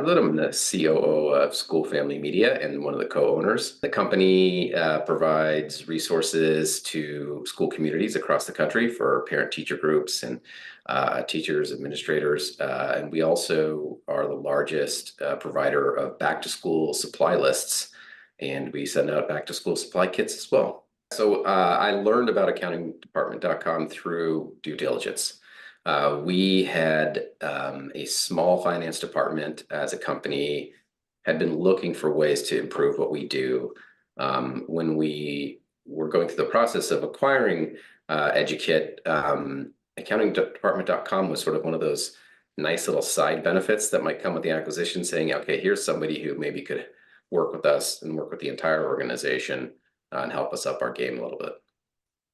Cabezud. I'm the COO of School Family Media and one of the co-owners. The company provides resources to school communities across the country for parent-teacher groups and teachers, administrators. And we also are the largest provider of back-to-school supply lists, and we send out back-to-school supply kits as well. So I learned about accountingdepartment.com through due diligence. We had a small finance department as a company, had been looking for ways to improve what we do. When we were going through the process of acquiring Educate, accountingdepartment.com was sort of one of those nice little side benefits that might come with the acquisition, saying, okay, here's somebody who maybe could work with us and work with the entire organization and help us up our game a little bit.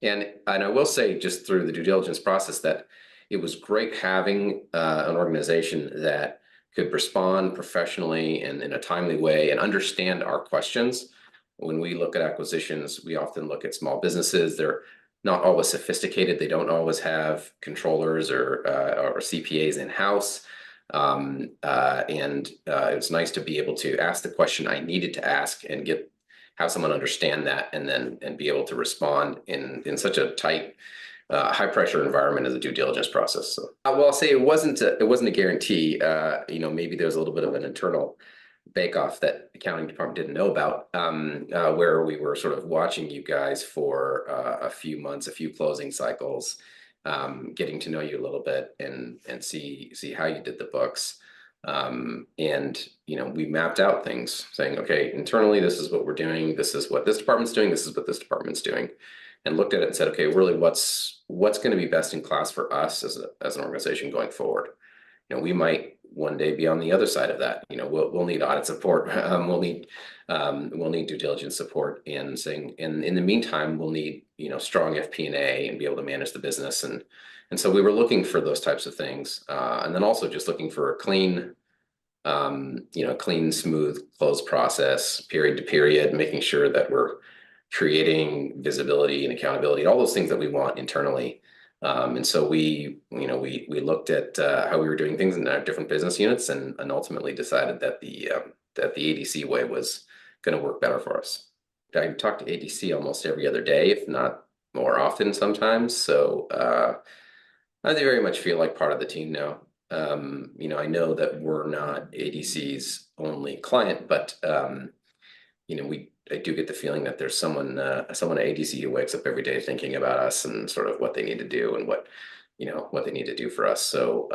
And I will say, just through the due diligence process, that it was great having an organization that could respond professionally and in a timely way and understand our questions. When we look at acquisitions, we often look at small businesses. They're not always sophisticated. They don't always have controllers or CPAs in-house. It's nice to be able to ask the question I needed to ask and have someone understand that and be able to respond in such a tight, high pressure environment as a due diligence process. So, well, I'll say it wasn't a guarantee. Maybe there's a little bit of an internal bake-off that the accounting department didn't know about, where we were sort of watching you guys for a few months, a few closing cycles, getting to know you a little bit and see how you did the books. We mapped out things saying, okay, internally, this is what we're doing. This is what this department's doing. This is what this department's doing. And looked at it and said, okay, really what's going to be best in class for us as an organization going forward? We might one day be on the other side of that. We'll need audit support. We'll need due diligence support, and in the meantime, we'll need, strong FP&A and be able to manage the business. And so we were looking for those types of things. And then also just looking for a clean, smooth close process, period to period, making sure that we're creating visibility and accountability, all those things that we want internally. And so we looked at how we were doing things in our different business units, and ultimately decided that the ADC way was going to work better for us. I talk to ADC almost every other day, if not more often sometimes. So I very much feel like part of the team now. I know that we're not ADC's only client, but I do get the feeling that there's someone at ADC who wakes up every day thinking about us and sort of what they need to do and what they need to do for us. So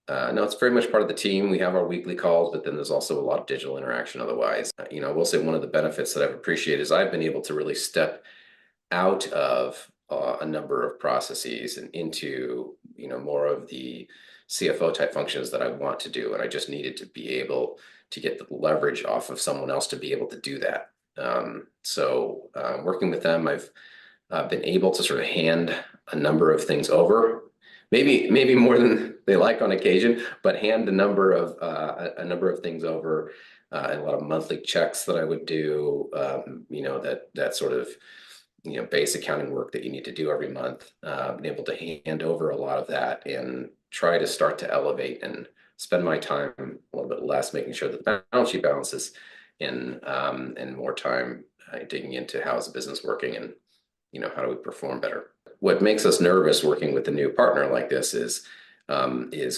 no, it's very much part of the team. We have our weekly calls, but then there's also a lot of digital interaction otherwise. I will say one of the benefits that I've appreciated is I've been able to really step out of a number of processes and into more of the CFO type functions that I want to do, and I just needed to be able to get the leverage off of someone else to be able to do that. Working with them, I've been able to sort of hand a number of things over, maybe more than they like on occasion, but hand a number of things over, and a lot of monthly checks that I would do, that sort of base accounting work that you need to do every month. Been able to hand over a lot of that and try to start to elevate and spend my time a little bit less making sure that the balance sheet balances and more time digging into how is the business working and how do we perform better. What makes us nervous working with a new partner like this is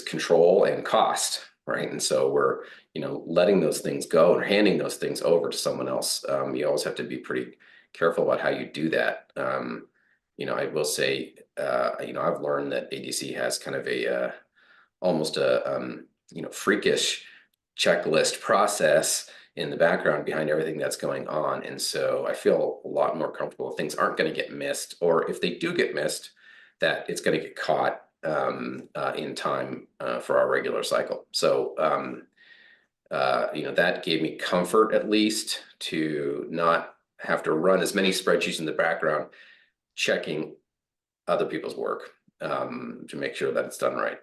control and cost, right? And so we're letting those things go or handing those things over to someone else. You always have to be pretty careful about how you do that. I will say, I've learned that ADC has kind of almost a freakish checklist process in the background behind everything that's going on. And so I feel a lot more comfortable if things aren't going to get missed, or if they do get missed, that it's going to get caught in time for our regular cycle. So, that gave me comfort, at least, to not have to run as many spreadsheets in the background checking other people's work to make sure that it's done right.